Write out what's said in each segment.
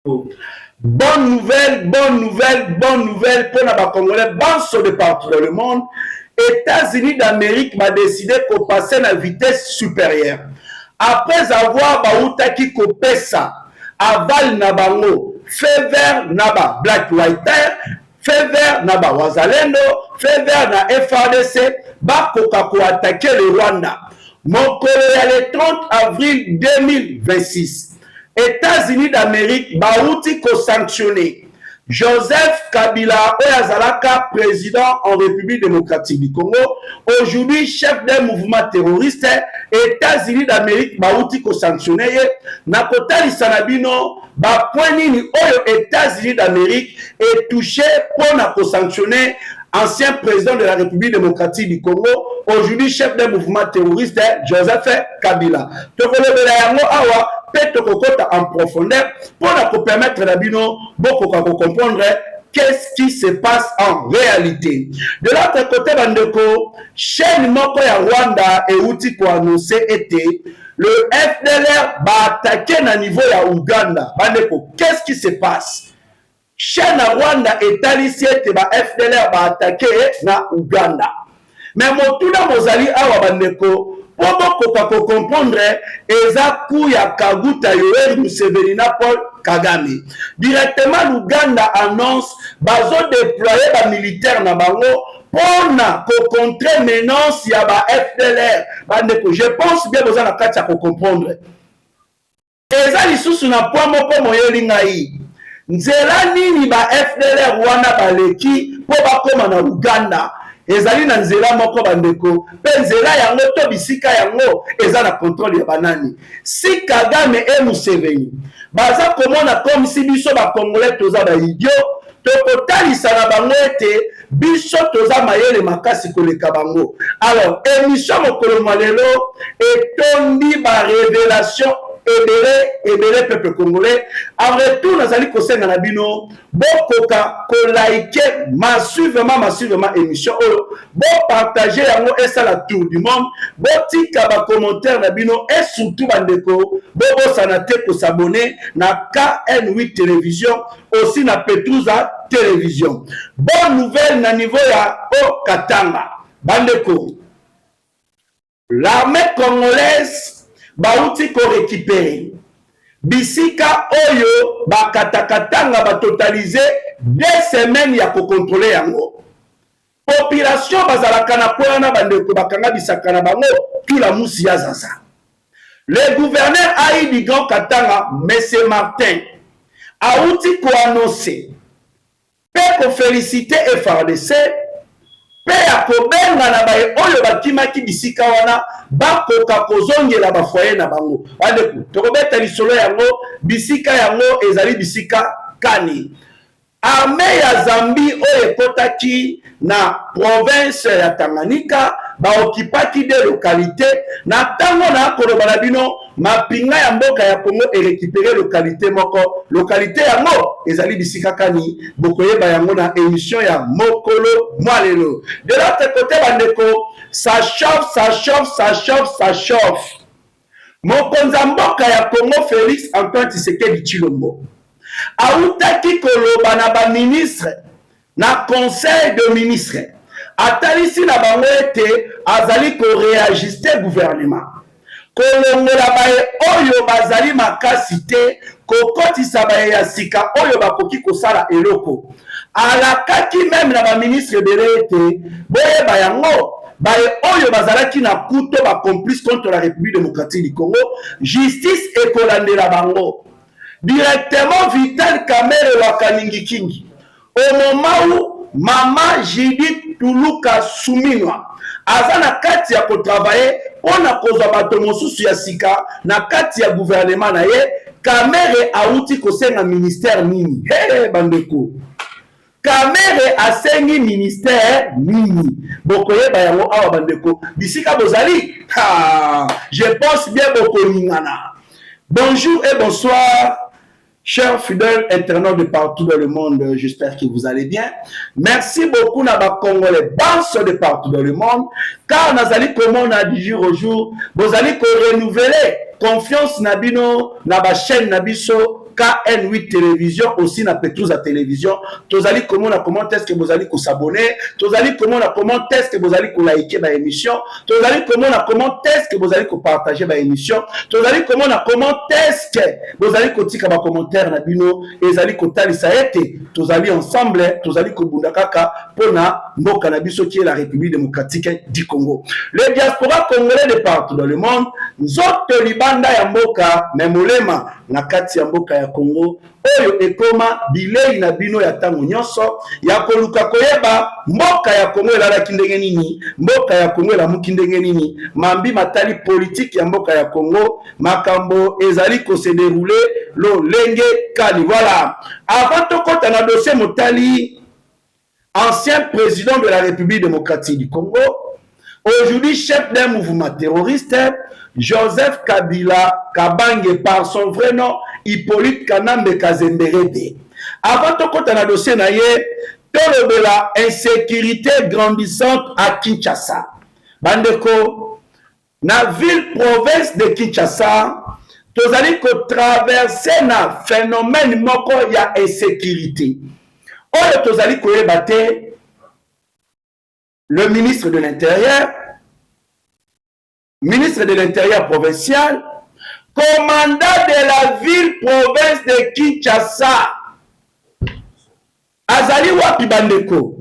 Bonne nouvelle pour les Congolais, banso de partout dans le monde. États-Unis d'Amérique m'a décidé de passer à la vitesse supérieure. Après avoir baoutaki kopesa aval nabango, fait vert naba Black Whiter, fait vert naba Wazalendo, fait vert na FRDC, bakoka ko attaquer le Rwanda. Mon collègue le 30 avril 2026. États-Unis d'Amérique baouti ko sanctionné Joseph Kabila Oyazalaka, président en République démocratique du Congo, aujourd'hui chef d'un mouvement terroriste. États-Unis d'Amérique baouti ko sanctionné nakota lisanabino ba point nini oyo États-Unis d'Amérique est touché pour na ko sanctionner ancien président de la République démocratique du Congo, aujourd'hui chef d'un mouvement terroriste, Joseph Kabila. Peut-être en profondeur pour permettre à Bino de comprendre qu'est-ce qui se passe en réalité. De l'autre côté, Bandeko, chaîne Moko ya Rwanda et outil pour annoncer était le FDLR va attaquer à niveau ya Uganda. Bandeko, qu'est-ce qui se passe? Chaîne Rwanda et Talisiete ba FDLR va attaquer na Uganda. Mais Motuna Mozali awa Bandeko, pour comprendre eza coup ya Kaguta Yoweri Museveni na Paul Kagame. Directement l'Ouganda annonce bazo déployer ba militaire na bango pour na contrer menace ya ba FDLR. Bandeko, je pense bien besoin na kati ya comprendre. Eza lisusu na point moko moyeli ngai. Nzela nini ba FDLR wana baleki po bakoma na Uganda. Ezali na nzela moko bandeko pe nzela yango to bisika yango eza na contrôle ya banani. Si Kagame et Museveni baza komona comme si biso ba Congolais toza ba idiot to kotalisa na bango ete biso toza mayele makasi koleka bango. Alors émission mokolo malelo etondi ba révélation ebele peuple congolais. En retour nazali kosenga na bino bokoka ko like massivement émission oyo bo partager yango esa la tour du monde botika ba commentaire na bino et surtout bandeko bobo sanate ko s'abonner na KN8 télévision aussi na Petruza télévision. Bonne nouvelle na niveau ya Katanga bandeko, l'armée congolaise bauti ko récupérer bisika oyo bakatakatanga ba totaliser 2 semaines ya ko contrôler yango. Population bazalaka na poana bandeko bakanga bisaka na bango tout la musi ya zaza. Le gouverneur Aïdi Grand Katanga Monsieur Martin auti ko annoncer pe ko féliciter FRDC pe ya kobenga na baye oyo bakimaki bisika wana bakoka kozongela bafoye na bango. Bandeko tokobeta lisolo yango bisika yango ezali bisika kani. Armée ya Zambie oyo ekotaki na province ya Tanganyika baokipaki de localité na tango na koloba na bino mapinga ya mboka ya Congo erécupérer localité moko. Localité yango ezali bisika kani bokoyeba yango na émission ya mokolo mwalelo. De l'autre côté bandeko, ça chauffe. Mokonza mboka ya Congo Félix Antoine Tshisekedi Tshilombo autaki koloba na ba ministre na conseil de ministre atalisi na bango ete azali ko réajuster gouvernement kolongola baye oyo bazali makasi te kokotisa baye ya sika oyo bakoki kosala eloko. Alakaki même na ba ministre ebele ete boyeba yango baye oyo bazalaki na kuto ba complice contre la République démocratique du Congo, justice ekolandela bango. Directement Vital Kamerhe Wakaningi Kingi. Au moment où Maman Judith Tuluka Suminwa aza na kati ya kotravaye pona kozwa bato mosusu ya sika na kati ya gouvernement na ye, Kamerhe auti kosenga ministère nini? Hey bandeko, Kamerhe asengi ministère nini? Bokoyeba yango awa bandeko bisika bozali. Je pense bien bokoningana. Bonjour et bonsoir chers fidèles internautes de partout dans le monde, j'espère que vous allez bien. Merci beaucoup à nos Congolais banso de partout dans le monde, car nous allons comme on a du jour au jour, vous allez renouveler confiance na bino na ba chaîne na biso KN8 télévision aussi na Petrouza télévision. Tozali comment est-ce que vous allez vous abonner, tozali comment est-ce que vous allez vous liker ma émission, tozali comment est-ce que vous allez vous partager ma émission, tozali comment est-ce que vous allez vous tika ba commentaire na bino ezali ko talisa ete tozali ensemble tozali ko bunda kaka pona mboka na biso qui est la République démocratique du Congo. Les diaspora congolais de partout dans le monde nzoto libanda ya mboka memolema na kati ya mboka ya Congo oyo ekoma bilei na bino ya tango nyonso ya koluka koyeba mboka ya Congo elalaki ndenge nini, mboka ya Congo elamuki ndenge nini, mambi matali politique ya mboka ya Congo makambo ezali ko se dérouler lo lenge kali. Voilà, avant tokota na dossier motali ancien président de la République démocratique du Congo, aujourd'hui chef d'un mouvement terroriste, Joseph Kabila Kabange par son vrai nom Hippolyte Kanambe Kazemberede. Avant de continuer dans le dossier, de la insécurité grandissante à Kinshasa. Bandeko, na ville province de Kinshasa, vous allez traverser na phénomène moko ya insécurité. Oyo vous allez battre le ministre de l'Intérieur, ministre de l'Intérieur provincial, commandant de la ville province de Kinshasa, Azali wapi bandeko.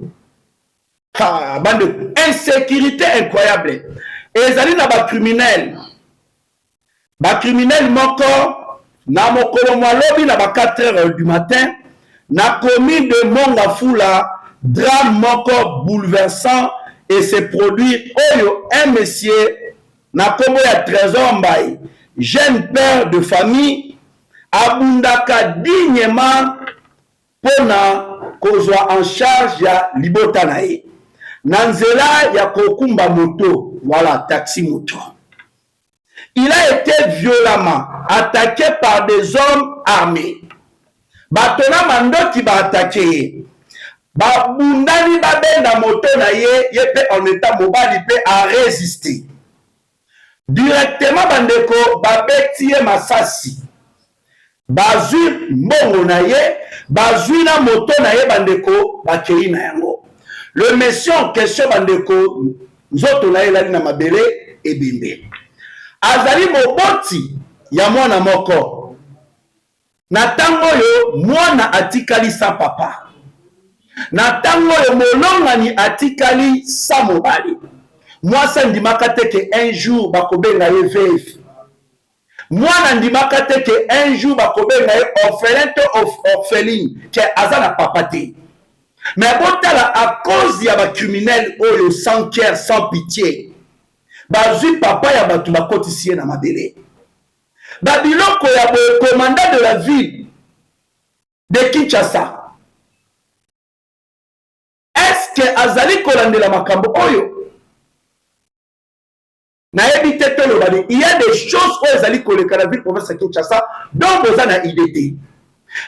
Bandeko, insécurité incroyable. Ezali na ba criminel. Ba criminel moko na mokolo mwalobi na ba 4 heures du matin na commune de Mongafula, drame moko bouleversant et se produit oyo un monsieur na kombo ya Trésor Mbaye, jeune père de famille, abundaka dignement pona kozwa en charge ya libota na ye. Nanzela ya kokumba moto, voilà, taxi moto. Il a été violemment attaqué par des hommes armés. Batona mando qui va attaquer. Babundani babenda moto na ye, yepe en état mobile, il a résisté. Directement bandeko babeti ye masasi. Bazui mbongo na ye, bazui na moto na ye bandeko bakei na yango. Le monsieur en question bandeko nzoto na ye lali na mabele ebembe. Azali moboti ya mwana moko. Na tango yo mwana atikali sa papa. Na tango yo molongani atikali sa mobali. Mwasa ndimaka teke un jour bakobenga ye veuf. Mwana ndimaka teke un jour bakobenga ye orphelin to orpheline ke azana papa te. Mais botala à cause ya ba criminel oyo sans cœur sans pitié. Bazui papa ya batu bakotisiye na mabele. Babiloko ya commandant de la ville de Kinshasa. Est-ce que azali kolandela makambo oyo? Il y a des choses où ils allaient coller la ville province de Kinshasa dont vous avez une idée.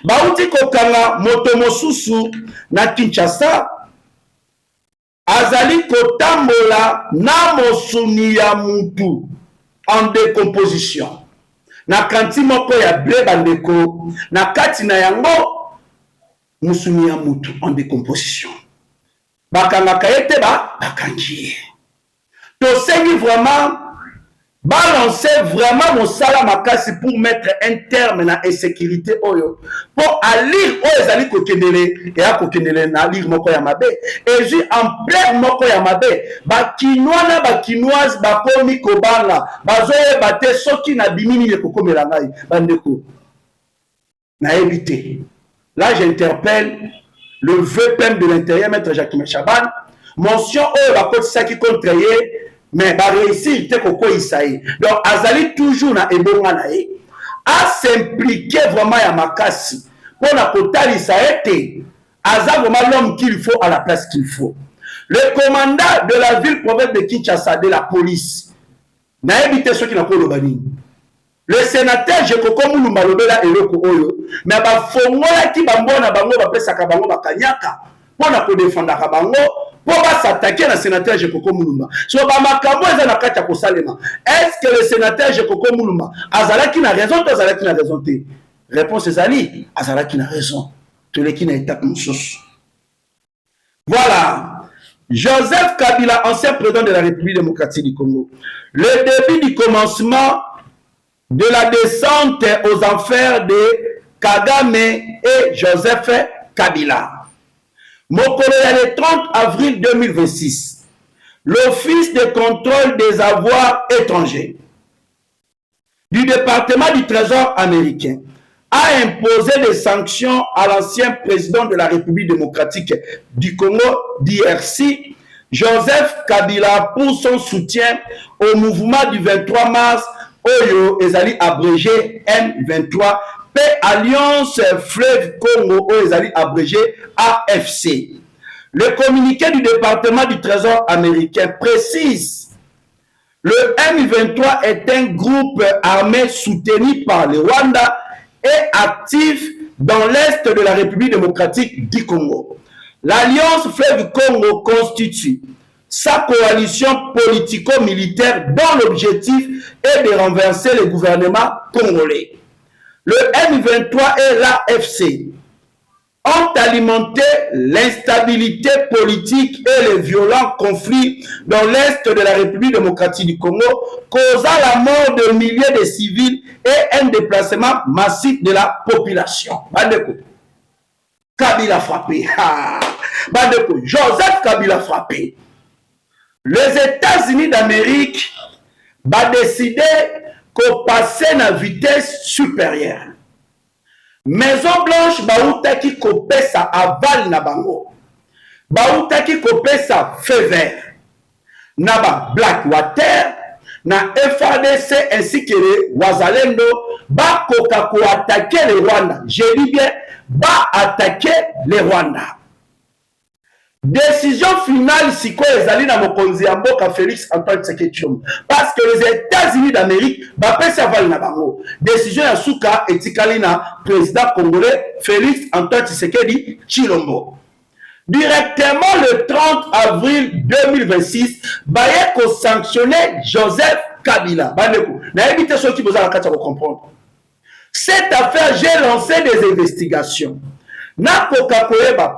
Bauti kokanga motomosusu na Kinshasa azali kotambola na mosuni ya mutu en décomposition. Na kanti moko ya ble bandeko na kati na yango musuni ya mutu en décomposition. Bakanga kayete bakangi. Tosengi vraiment balancer vraiment mon salaire makasi pour mettre un terme à l'insécurité oyo pour alire oyo ezali kokendele et à kokendele na lire moko ya mabe et ju en plein moko ya mabe ba kinois na ba kinoise ba komi kobanga bazoye bate soki na bimini le kokomela ngai bandeko na éviter. Là j'interpelle le VPM de l'Intérieur maître Jacques Chaban mention oyo ba kotisa ki contre ye. Mais ba réussir te koko isaïe. Donc azali toujours na ebonga na ye a s'impliquer vraiment ya makasi pour na kotali saete aza vraiment l'homme qu'il faut à la place qu'il faut. Le commandant de la ville province de Kinshasa de la police na éviter ceux qui n'a pas le bani. Le sénateur Jekoko Mulumba lobela eloko oyo mais ba fongola ki bambona bango ba pesa ka bango bakanyaka pour na ko défendre ka bango. Pour s'attaquer à sénateur Jekoko Mulumba. So bamakambo eza na kati ya kosalema. Est-ce que le sénateur Jekoko Mulumba azalaki na raison to azalaki na raison te? Réponse Ezali, Azala qui n'a raison. Tous les qui n'a été comme sauce. Voilà. Joseph Kabila, ancien président de la République démocratique du Congo. Le début du commencement de la descente aux enfers de Kagame et Joseph Kabila. Mokolo le 30 avril 2026, l'Office de contrôle des avoirs étrangers du département du Trésor américain a imposé des sanctions à l'ancien président de la République démocratique du Congo, DRC, Joseph Kabila, pour son soutien au mouvement du 23 mars, Oyo Ezali abrégé M23, P Alliance Fleuve Congo, Oyo Ezali abrégé AFC. Le communiqué du département du Trésor américain précise: le M23 est un groupe armé soutenu par le Rwanda et actif dans l'est de la République démocratique du Congo. L'Alliance Fleuve Congo constitue sa coalition politico-militaire dont l'objectif est de renverser le gouvernement congolais. Le M23 et l'AFC ont alimenté l'instabilité politique et les violents conflits dans l'est de la République démocratique du Congo, causant la mort de milliers de civils et un déplacement massif de la population. Bandeko, Kabila frappé. Bandeko, Joseph Kabila frappé. Les États-Unis d'Amérique ont décidé qu'on passait à vitesse supérieure. Maison Blanche bautaki kopesa aval na bango, bautaki kopesa feu vert na ba Blackwater na FARDC ainsi que les Wazalendo ba koka ko attaquer le Rwanda. Je dis bien ba attaquer le Rwanda. Décision finale siko ezali na mokonzi ya mboka Félix Antoine Tshisekedi parce que les États-Unis d'Amérique bapesa aval na bango. Décision ya suka etikali na président congolais Félix Antoine Tshisekedi Tshilombo. Directement le 30 avril 2026, baye ko sanctionner Joseph Kabila. Bandeko, na éviter ceux qui besoin de comprendre. Cette affaire, j'ai lancé des investigations.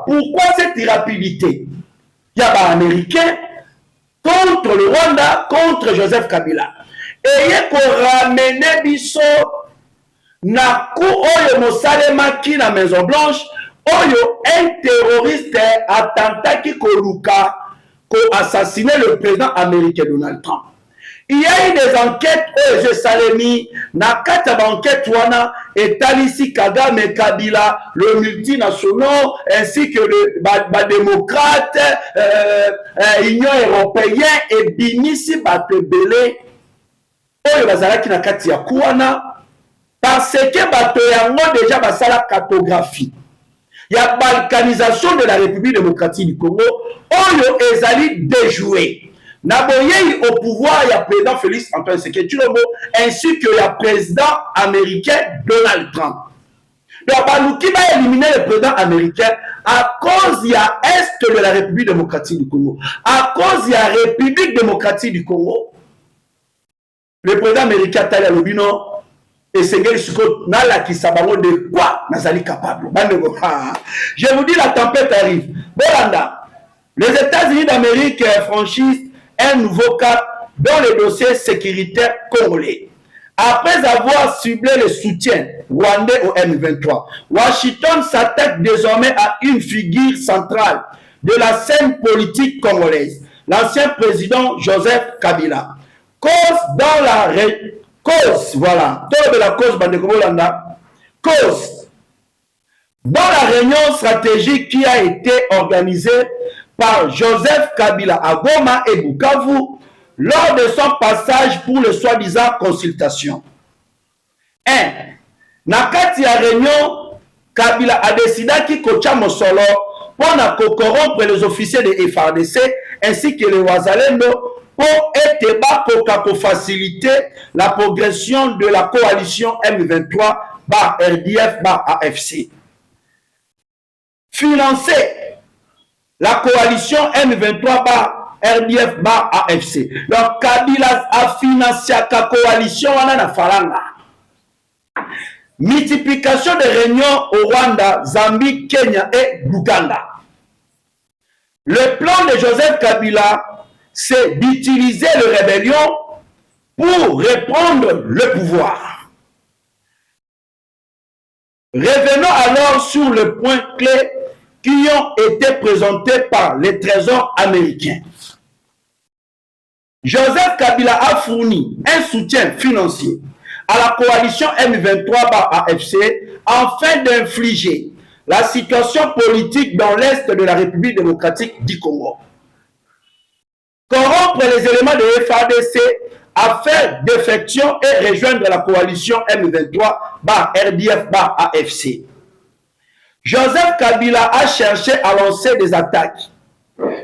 Pourquoi cette rapidité? Il y a des Américains contre le Rwanda, contre Joseph Kabila. Et il y a ramené Bisso na ku oyo mosalema ki na Maison Blanche, oyo un terroriste attentat qui koluka ko assassiner le président américain Donald Trump. Il y a eu des enquêtes où je salemi na kata enquête wana et Talisi Kagame Kabila, le multinational ainsi que le démocrate, Union européenne et Binisi Batebele oyo bazalaki na kati ya kuwana parce que bato yango déjà basala cartographie. Il y a balkanisation de la République démocratique du Congo oyo ezali déjoué. Naboyei au pouvoir, il y a président Félix Antoine Tshisekedi Tshilombo ainsi que il y a président américain Donald Trump. Donc, Balouki va éliminer le président américain à cause il y a est de la République démocratique du Congo. À cause il y a République démocratique du Congo. Le président américain Talia Lobino et Sengeli Sukot Nala qui sabaront de quoi Nazali capable. Je vous dis, la tempête arrive. Bolanda, les États-Unis d'Amérique franchissent un nouveau cap dans le dossier sécuritaire congolais. Après avoir ciblé le soutien rwandais au M23, Washington s'attaque désormais à une figure centrale de la scène politique congolaise, l'ancien président Joseph Kabila. Cause dans la réunion stratégique qui a été organisée par Joseph Kabila à Goma et Bukavu lors de son passage pour le soi-disant consultation. 1. Nakati ya réunion, Kabila a décidé qu'il kocha Mosolo pour corrompre les officiers de FARDC ainsi que les Wazalendo pour être faciliter la progression de la coalition M23 par RDF par AFC. Financer la coalition M23 par RDF par AFC. Donc Kabila a financé la coalition wana na faranga. multiplication des réunions au Rwanda, Zambie, Kenya et l'Ouganda. Le plan de Joseph Kabila, c'est d'utiliser les rébellions pour reprendre le pouvoir. Revenons alors sur les points clés qui ont été présentés par les trésors américains. Joseph Kabila a fourni un soutien financier à la coalition M23-AFC afin d'infliger la situation politique dans l'Est de la République démocratique du Congo. Corrompre les éléments de FARDC afin défection et rejoindre la coalition M23-RDF-AFC. Joseph Kabila a cherché à lancer des attaques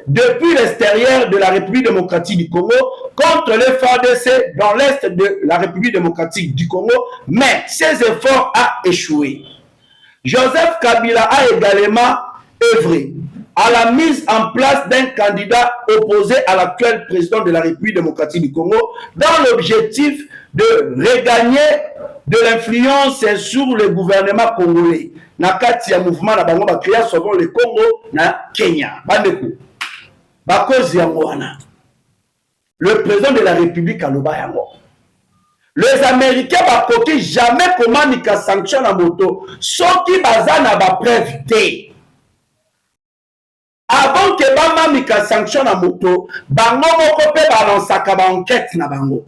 depuis l'extérieur de la République démocratique du Congo contre les FARDC dans l'Est de la République démocratique du Congo, mais ses efforts ont échoué. Joseph Kabila a également œuvré à la mise en place d'un candidat opposé à l'actuel président de la République démocratique du Congo dans l'objectif de regagner de l'influence sur le gouvernement congolais. Nakati ya mouvement na bango ba créa Sauvons le Congo na Kenya. Bandeko. Bakozi yango wana. Le président de la République aloba yango. Les Américains bakoki jamais komanika sanction na moto soki baza na ba preuve te. Avant que bamamika sanction na moto, bango moko pe balansaka ba enquête na bango.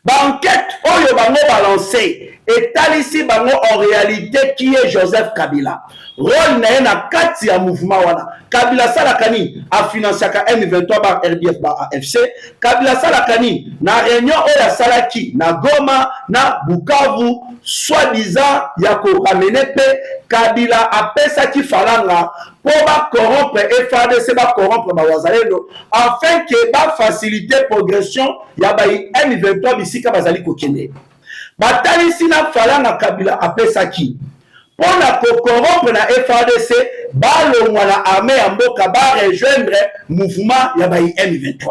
Ba enquête oyo bango balancer et ici bango en réalité qui est Joseph Kabila. Rôle na na kati ya mouvement wana. Kabila salakani a financé M23 par RDF par AFC. Kabila salakani na réunion oya salaki na Goma na Bukavu soi-disant ya ko ramener pe Kabila apesa ki falanga pour ba corrompre FARDC ba corrompre ba wazalendo afin que ba faciliter progression ya ba M23 bisika bazali kokende. Batali sina falanga Kabila apesa ki pour la corrompre na FARDC balongwa na armée ya mboka ba rejoindre mouvement ya ba M23.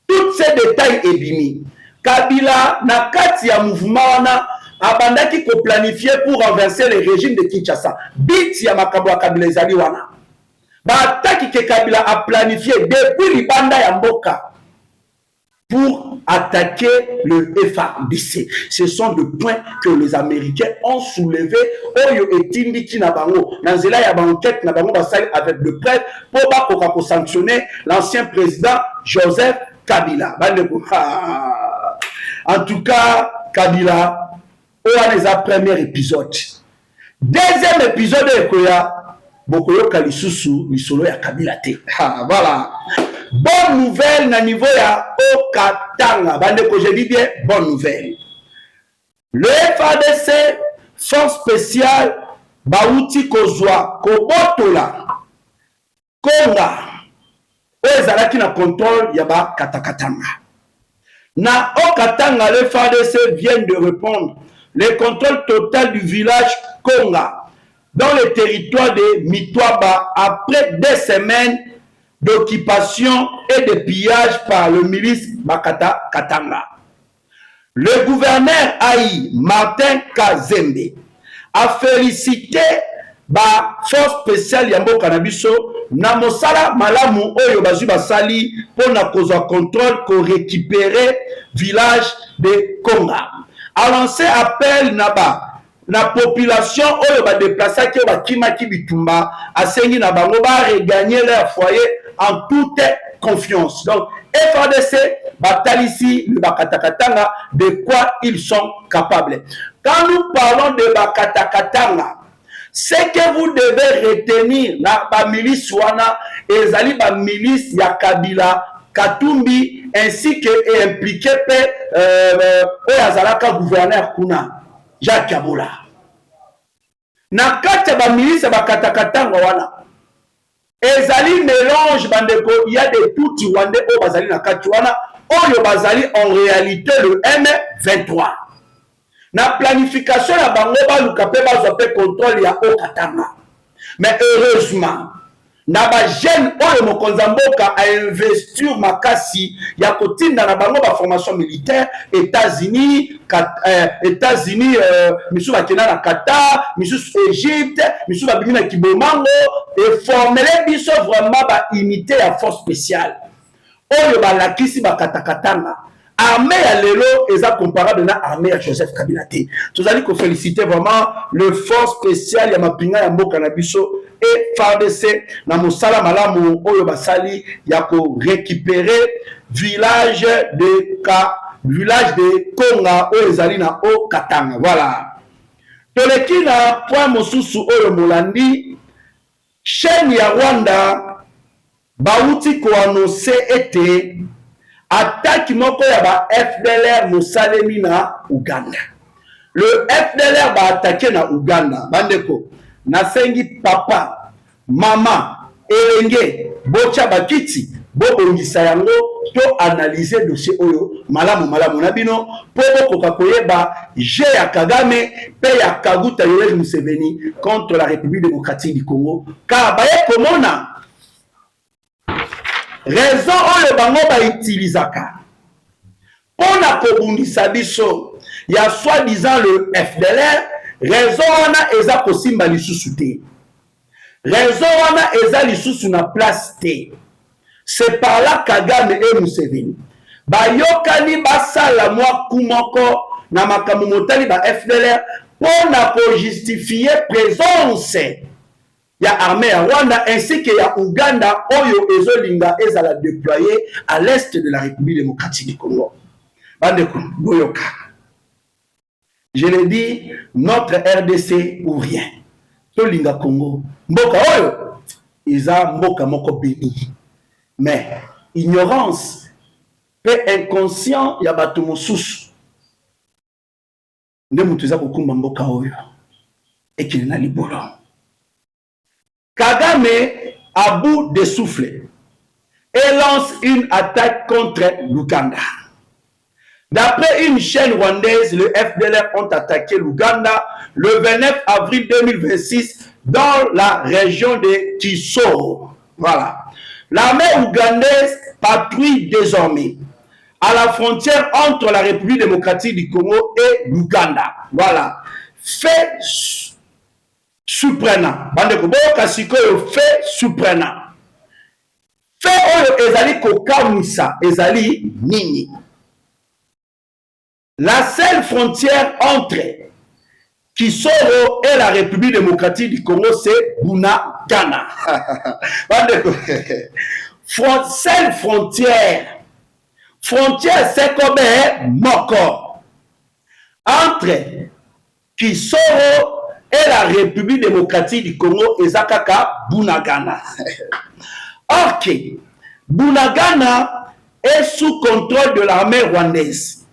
Tous ces détails ebimi Kabila na kati ya mouvement wana abandaki ko planifier pour renverser le régime de Kinshasa. Bit ya makambo ya Kabila ezali wana. Bataki ke Kabila a planifié depuis libanda ya mboka pour attaquer le FARDC. Ce sont des points que les Américains ont soulevés. Oyo etindi ki na bango na nzela ya banquette na bango basali avec de preuves pour ba ko sanctionner l'ancien président Joseph Kabila. En tout cas, Kabila on les a premier épisode. Deuxième épisode ekoya bokoyo kalisusu lisolo ya Kabila te. Voilà. Bonne nouvelle na niveau ya Okatanga. Bandeko, je dis bien bonne nouvelle. Le FARDC, force spéciale, Bauti Kozwa, Kobotola, Konga, Oezalaki na contrôle yaba Katakatanga. Na Okatanga, le FARDC vient de répondre le contrôle total du village Konga dans le territoire de Mitwaba après des semaines d'occupation et de pillage par le milice Bakata Katanga. Le gouverneur Aïe Martin Kazembe a félicité la force spéciale Yambo Kanabiso na mosala malamu oyo bazu basali pour na kozwa contrôle pour récupérer village de Konga. A lancé appel na population oyo ba déplacer ki ba kimaki bitumba asengi na bango ba regagner leur foyer en toute confiance. Donc FARDC batalisi le Bakatakatanga de quoi ils sont capables. Quand nous parlons de Bakatakatanga, ce que vous devez retenir na ba milice wana ezali ba milice ya Kabila Katumbi ainsi que est impliqué Oyazalaka gouverneur kuna Jacques Kabula. Na kati ba milice Bakatakatanga wana ezali mélange bandeko, il y a des tout Rwandais au bazali na kati wana oyo bazali en réalité le M23. Na planification ya bango ba luka pe bazwa pe contrôle ya Okatanga. Mais heureusement na ba jeune oyo mokonzi mboka a investir makasi ya kotinda na bango ba formation militaire États-Unis misu bakenda na Qatar, misu Égypte, misu babimi na Kibomango et formele biso vraiment ba unité ya force spéciale oyo balakisi bakatakatanga. Armée ya lelo eza comparable na armée ya Joseph Kabila te. Tozali ko féliciter vraiment le force spécial ya mapinga ya mboka na biso et FARDC na mosala malamu oyo basali ya ko récupérer village de Konga oyo ezali na o Katanga. Voilà. Toleki na point mosusu oyo molandi chaîne ya Rwanda bauti ko annoncer ete attaque moko ya ba FDLR mosalemi na Uganda. Le FDLR ba attaqué na Uganda. Bandeko, nasengi papa, mama, elenge, bocha bakiti, bobongisa yango to analyser dossier oyo malamu na bino po bokoka koyeba je ya Kagame pe ya Kaguta Yoweri Museveni contre la République démocratique du Congo. Car baye komona raison oyo bango ba utilizaka pona kobundisa biso ya soi-disant le FDLR, raison wana eza kosimba lisusu te, raison wana eza lisusu na place te. C'est par là Kagame et Museveni bayokani basala mwa kumoko na makambo motali ba FDLR pona ko justifier présence ya armée ya Rwanda ainsi que ya Uganda oyo ezolinga ezala déployé à l'est de la République démocratique du Congo. Bandeko boyoka. Je l'ai dit, notre RDC ou rien. Tolinga Congo. Mboka oyo iza mboka moko béni. Mais ignorance pe inconscient ya bato mosusu nde mutu eza kokumba mboka oyo ekele na libolo. Kagame, à bout de souffle, et lance une attaque contre l'Ouganda. D'après une chaîne rwandaise, le FDLR ont attaqué l'Ouganda le 29 avril 2026 dans la région de Kisoro. Voilà. L'armée ougandaise patrouille désormais à la frontière entre la République démocratique du Congo et l'Ouganda. Voilà. Fait surprenant. Bandeko boka sikoyo fait surprenant. Fait oyo ezali kokamwisa ezali nini? La seule frontière entre Kisoro et la République démocratique du Congo, c'est Bunagana. Bandeko. Seule frontière. Frontière c'est comme moko. Entre Kisoro et la République démocratique du Congo ezakaka Bunagana. Ok, Bunagana est sous contrôle de l'armée rwandaise.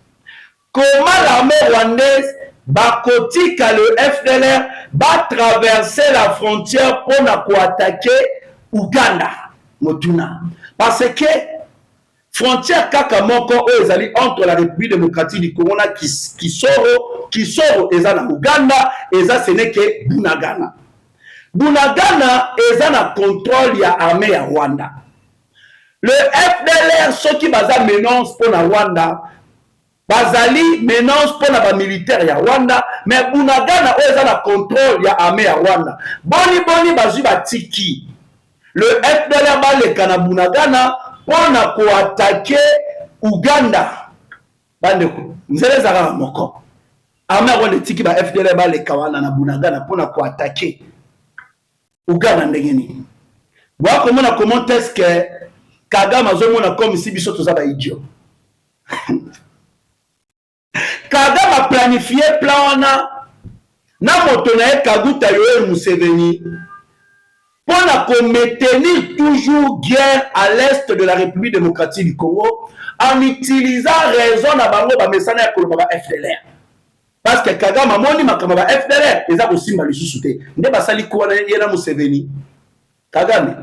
Comment l'armée rwandaise bakotika le FDLR va traverser la frontière pour attaquer Uganda? Motuna. Parce que frontière kaka moko ezali entre la République démocratique du Congo na Kisoro eza na Uganda, eza ce n'est que Bunagana. Bunagana eza na contrôle ya armée ya Rwanda. Le FDLR soki baza menace pour la Rwanda, bazali menace pour la militaire ya Rwanda, mais Bunagana eza na contrôle ya armée ya Rwanda. Boni bazu batiki. Le FDLR baleka na Bunagana pona ko attaquer Uganda. Bandeko, nzele zara moko. Armée Rwanda tiki ba FDLR baleka wana na Bunagana pona ko attaquer Uganda ndengeni. Boa komona comment est-ce que Kagame azomona comme si biso toza ba idiot. Kagame a planifié plan wana na moto na Kaguta Yoweri Museveni pour maintenir toujours guerre à l'est de la République démocratique du Congo en utilisant raison na bango ba mesana ya koloba FDLR. Parce que Kagame a moni makamba ba FDLR eza ko simba lisusu te. Nde basali ko na yena Museveni. Kagame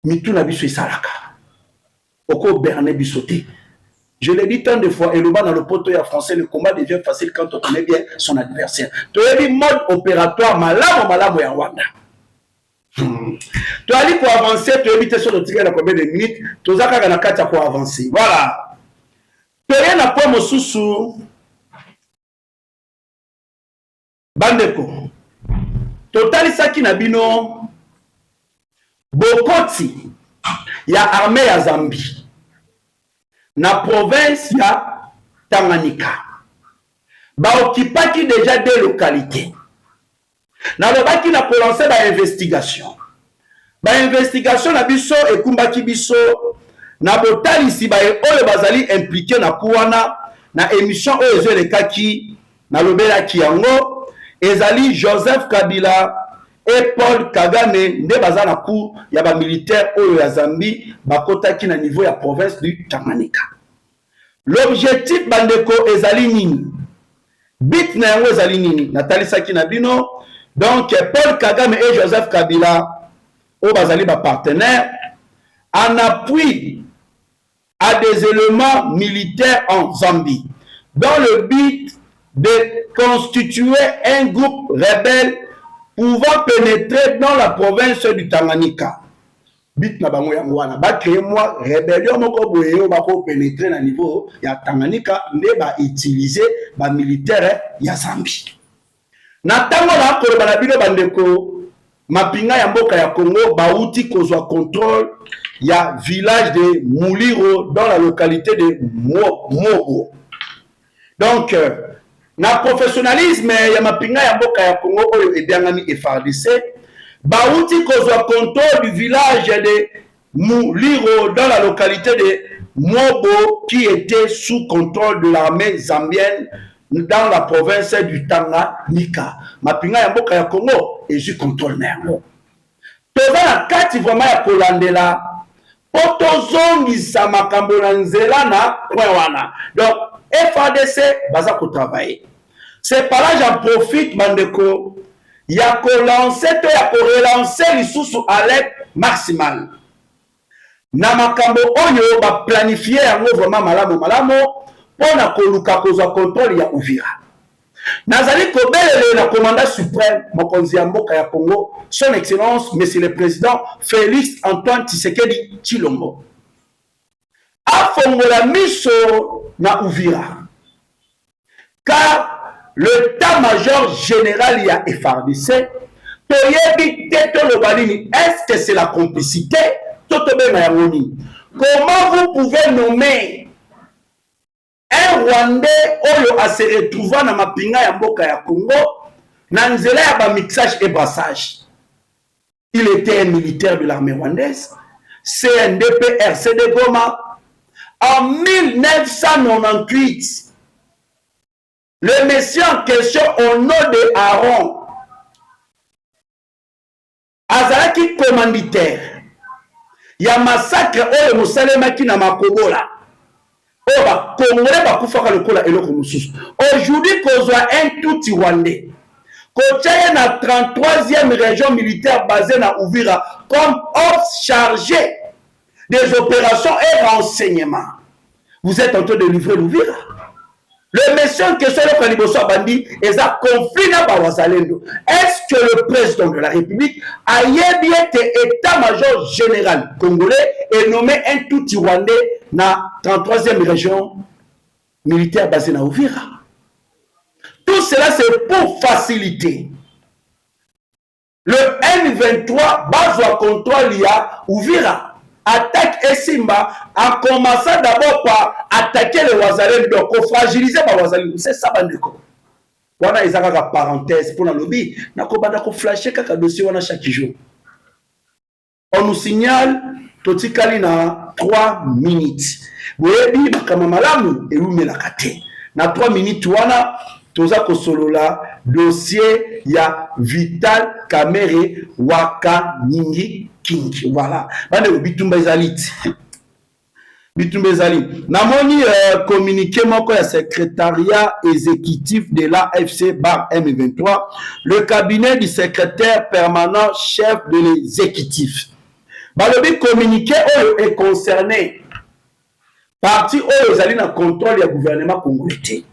mituna biso esalaka. Oko berner bisoté. Je l'ai dit tant de fois, et le bas dans le poteau français, le combat devient facile quand on connaît bien son adversaire. Tu as dit mode opératoire malamu ya Rwanda. Tu as dit pour avancer, tu as évité sur le tigre dans combien de minutes, tu as dit que pour avancer. Voilà. Tu as rien à point sous Bandeko. Total Saki Nabino Bokoti ya armée ya Zambie. Na province ya Tanganyika. Ba occupaki déjà des localités. Na lobaki na pour lancer ba investigation. Ba investigation na biso ekumbaki biso na botalisi ba oyo bazali impliqué na kuwana na émission oyo ezolekaki na lobelaki yango ezali Joseph Kabila et Paul Kagame nde baza na coup ya ba militaire oyo ya Zambie bakotaki na niveau ya province du Tanganyika. L'objectif bandeko ezali nini? Bit na yango ezali nini? Natalisaki na bino. Donc Paul Kagame et Joseph Kabila au bazali ba partenaire en appui à des éléments militaires en Zambie dans le but de constituer un groupe rebelle pouvant pénétrer dans la province du Tanganyika. Bit na bango yango wana ba créer moi rébellion moko boye ba ko pénétrer na niveau ya Tanganyika nde ba utiliser ba militaire ya Zambie. Na tango na ko ba bino bandeko mapinga ya mboka ya Congo bauti kozwa contrôle ya village de Muliro dans la localité de Mogo. Donc na professionnalisme ya mapinga ya mboka ya Congo oyo ebiangami FARDC bauti kozwa contrôle du village de Muliro dans la localité de Mobo qui était sous contrôle de l'armée zambienne dans la province du Tanganyika. Mapinga ya mboka ya Congo et je contrôle nango. Toza na kati vraiment ya kolandela poto zongisa makambo na nzela na point wana. Donc FARDC baza ko travailler. C'est par là j'en profite bandeko ya ko lancer to ya ko relancer lisusu alerte maximale. Na makambo oyo ba planifier yango vraiment malamu pona koluka kozwa contrôle ya Uvira. Nazali kobelele na commandant suprême mokonzi ya mboka ya Congo, son excellence monsieur le président Félix Antoine Tshisekedi Tshilombo. Afongola miso na Uvira. Car l'état-major général ya FARDC toyebi teto le balini, est-ce que c'est la complicité? Totobe na yangoni. Comment vous pouvez nommer un Rwandais oyo a se retrouvé na mapinga ya mboka ya Congo na nzela ya ba mixage et brassage? Il était un militaire de l'armée rwandaise, CNDP RCD Goma. En 1998, le monsieur en question au nom de Aaron azalaki commanditaire ya massacre oyo mosalemaki na Makobola. Aujourd'hui, kozwa un tout Rwandais. Kochaye na 33e région militaire basée na Uvira comme ops chargé des opérations et renseignements. Vous êtes en train de livrer l'Uvira. Le monsieur en question le Kaliboso Abandi est un conflit na Bawazalendo. Est-ce que le président de la République a bien été état-major général congolais et nommé un tout Rwandais na 33e région militaire basée na Uvira? Tout cela c'est pour faciliter. Le M23 base au contrôle ya Uvira. Attaque Esimba en commençant d'abord par attaquer les Wazalendo, pour fragiliser les Wazalendo. C'est ça, bandeko. Wana ezaka ka parenthèse pour la lobby. Nako banda ko flasher kaka dossier wana chaque jour. On nous signale totikali na 3 minutes. Boyebi bakama malamu erume la kate. Na 3 minutes wana toza ko solola dossier ya Vital Kamerhe Waka Nyingi King. Voilà. Bande bitumba ezaliti. Bitumba ezali. Namoni communiqué moko ya secrétariat exécutif de l'AFC bar M23, le cabinet du secrétaire permanent chef de l'exécutif. Balobi communiqué oyo est concerné parti oyo ezali na contrôle ya gouvernement congolais.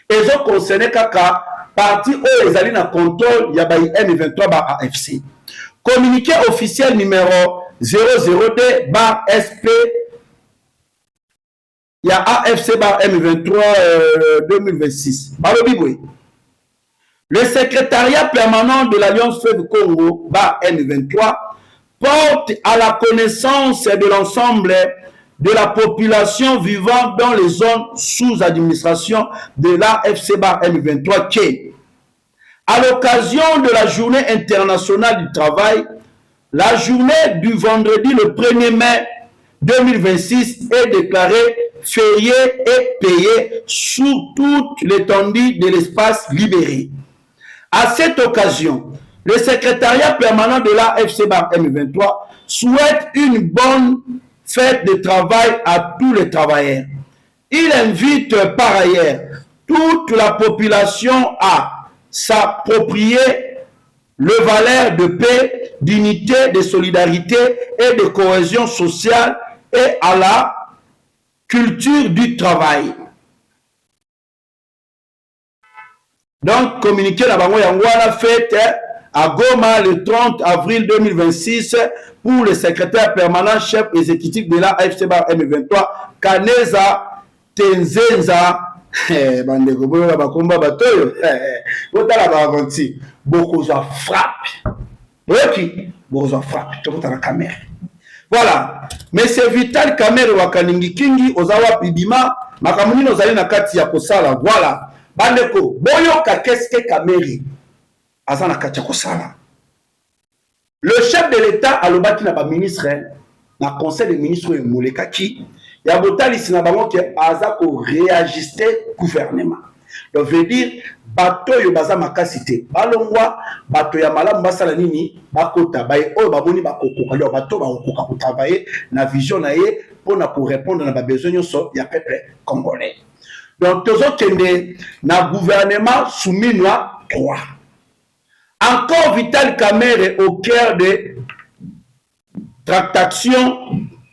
Ezo concerné kaka parti oyo ezali na contrôle ya ba M23 bar AFC. Communiqué officiel numéro 002/SP, il y a AFC/M23 2026. Le secrétariat permanent de l'Alliance Fleuve Congo/M23 porte à la connaissance de l'ensemble de la population vivant dans les zones sous administration de l'AFC/M23 qui, à l'occasion de la journée internationale du travail, la journée du vendredi le 1er mai 2026 est déclarée fériée et payée sur toute l'étendue de l'espace libéré. À cette occasion, le secrétariat permanent de l'AFC/M23 souhaite une bonne fête de travail à tous les travailleurs. Il invite par ailleurs toute la population à s'approprier le valeur de paix, d'unité, de solidarité et de cohésion sociale et à la culture du travail. Donc, communiqué la bango yangwana fête à Goma le 30 avril 2026 pour le secrétaire permanent chef exécutif de la AFC/M23 Kaneza Tenzenza. Bandeko boyo bakomba batoyo botala ba avanti beaucoup za frappe oki beaucoup za frappe tokota na caméra. Voilà, mais c'est Vital Kamerhe wakaningi kingi ozawa pidima makamuni ozali na kati ya kosala. Voilà, bandeko boyoka qu'est-ce que Kamerhe aza na kati ya kosala. Le chef de l'État alobaki na ba ministre na conseil des ministres et molekaki ya botali sina bango ke aza ko réajuster gouvernement. Donc veut dire bato yo baza makasi te balongwa bato ya malamu basala nini bakota baye oyo baboni bakokoka leo bato bakokoka ko travailler na vision na ye pona ko répondre na ba besoin nyonso ya peuple congolais. Donc tozo kende na gouvernement souminwa 3. Encore Vital Kamerhe au cœur des tractations.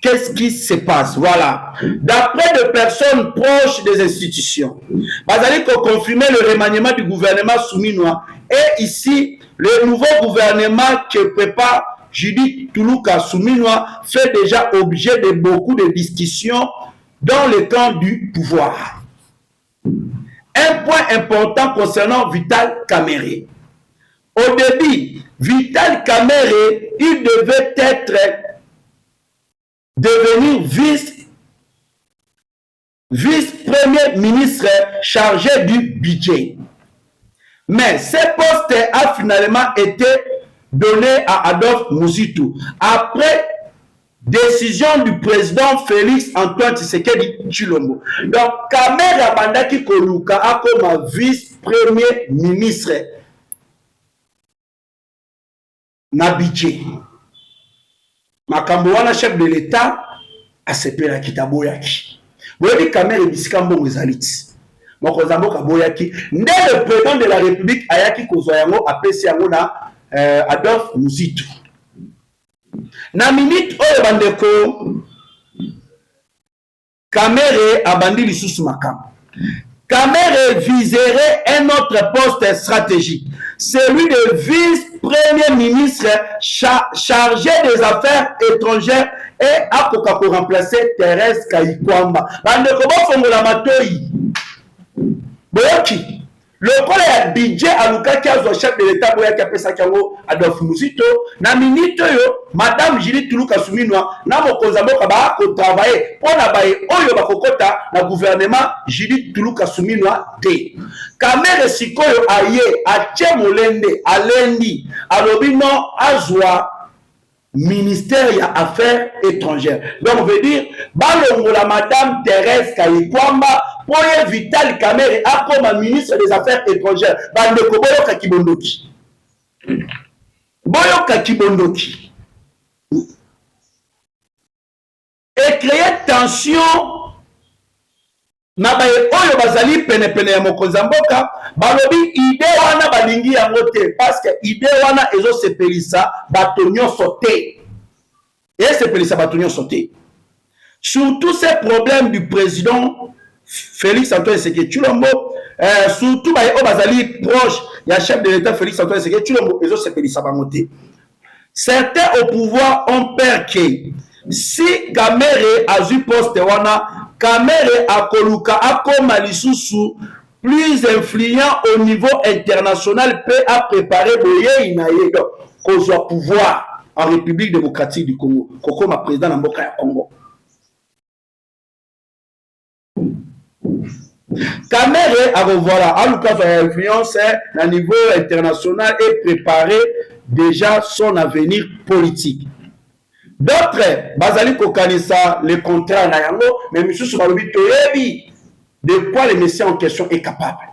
Qu'est-ce qui se passe? Voilà. D'après des personnes proches des institutions, Bazali a confirmé le remaniement du gouvernement souminois. Et ici, le nouveau gouvernement que prépare Judith Tuluka souminois fait déjà objet de beaucoup de discussions dans le camp du pouvoir. Un point important concernant Vital Kamerhe. Au début, Vital Kamerhe, il devait être devenir vice-premier ministre chargé du budget. Mais ce poste a finalement été donné à Adolphe Muzitu après décision du président Félix Antoine Tshisekedi Tshilombo. Donc Kamerhe abandaki koluka comme vice-premier ministre na budget. Makambo wana chef de l'État asepela kitaboyaki. Boyebi Kamerhe bisika mbongo ezaliti. Moko zamboka boyaki. Nde le président de la République ayaki kozwa yango apesi yango na Adolphe Muzitu. Na minute oyo bandeko Kamerhe abandi lisusu makambo. Kamerhe viserait un autre poste stratégique, celui de vice-premier ministre chargé des affaires étrangères et à pour remplacer Thérèse Kayikwamba. Bandeko bofongola matoi. Boyoki. Le problème ya budget alukaki azwa chef de l'État boyaki apesa kango Adolphe Muzitu na minute yo madame Judith Tuluka souminois na mokonza mboka ba ko travailler pona baye oyo bakokota na gouvernement Judith Tuluka souminois te. Kamerhe sikoyo aye atie molende alendi alobi non azwa ministère ya affaires étrangères. Donc on veut dire balongola madame Thérèse Kayikwamba pour Vital Kamerhe a comme ministre des affaires étrangères. Bandeko boyoka kibondoki. Boyoka kibondoki. Et créer tension na baye oyo bazali pene ya mokonza mboka balobi ide wana balingi yango te parce que ide wana ezo sepelisa bato nyonso te. Et sepelisa bato nyonso te. Surtout ces problèmes du président Félix Antoine Tshisekedi Tshilombo, surtout baye oyo bazali proche ya chef de l'État Félix Antoine Tshisekedi Tshilombo ezo sepelisa bango te. Certains au pouvoir ont peur que si Kamere a eu poste wana, Kamere a koluka akoma lisusu plus influent au niveau international peut à préparer boye inaye kozwa pouvoir en République démocratique du Congo. Koko ma président na mboka ya Congo. Kamere a voilà, à l'occasion de l'influence à niveau international et préparer déjà son avenir politique. D'autres, Bazali Kokanisa, le contraire, mais M. Soubalobi, de quoi le messieurs en question est capable.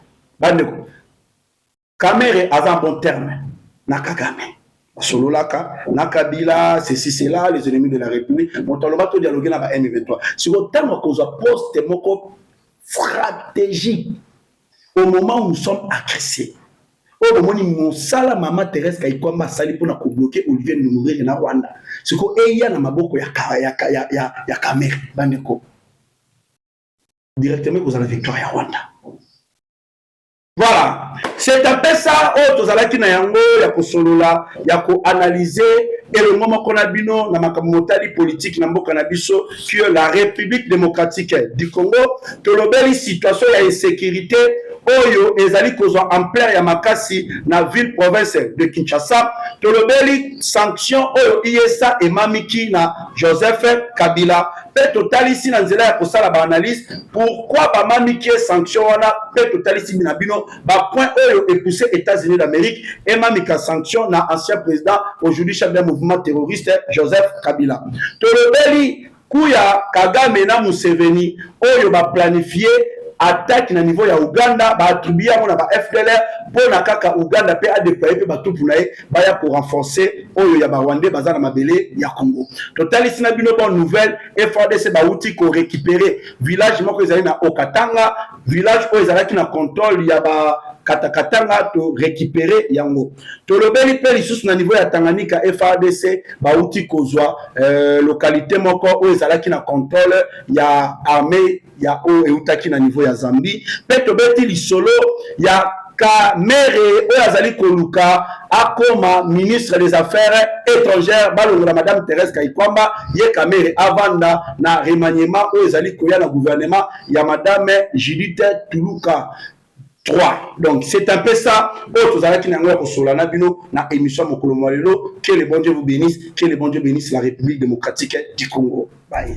Kamere a un bon terme. Nakagame. Sololaka, Nakabila, ceci, c'est là, les ennemis de la République. Mon talobato dialogué dans M23. Si vous avez un poste stratégique au moment où nous sommes agressés. Au moment où mon sala maman Thérèse Kaikwamba sali pour nous bloquer Olivier Ndoumourir na Rwanda. C'est que eya na maboko ya Kamere bandeko. Directement vous avez la victoire ya Rwanda. Voilà, c'est un peu ça. Autres alaki na yango ya kosolola ya ko analyser et le moment qu'on a bino na makamotali politique na mboka na biso que la République démocratique du Congo to lobeli situation ya insécurité oyo ezali kozwa ampleur ya makasi na ville province de Kinshasa to lobeli sanction oyo ISA emamiki na Joseph Kabila pe totalisi na nzela ya kosala ba analyse pourquoi ba mamiki sanction wana pe totalisi na bino ba point oyo epoussé États-Unis d'Amérique emamika sanction na ancien président aujourd'hui chef d'un mouvement terroriste Joseph Kabila to lobeli kuya Kagame na Museveni oyo ba planifié attaque na niveau ya Uganda ba attribuer na ba FDLR pour na kaka Uganda pe a déployer pe ba tout pour ba ya pour renforcer oyo ya ba Rwanda bazana mabele ya Congo. Total ici na bino bonne nouvelle FARDC ba outil ko récupérer village moko ezali na Okatanga village oyo ezalaki na contrôle ya ba Katakatanga to récupérer yango. To lobeli pe lisusu na niveau ya Tanganyika FARDC ba outil kozwa localité moko oyo ezalaki na contrôle ya armée ya o eutaki na niveau ya Zambie pe to beti lisolo ya Kamere oyo azali koluka akoma ministre des affaires étrangères balongola madame Thérèse Kaikwamba ye Kamere avanda na remaniement oyo ezali koya na gouvernement ya madame Judith Tuluka 3. Donc c'est un peu ça. Autres arrêts qui n'ont pas bino na émission Mokolo Mwalelo. Que le bon Dieu vous bénisse. Que le bon Dieu bénisse la République démocratique du Congo. Bye.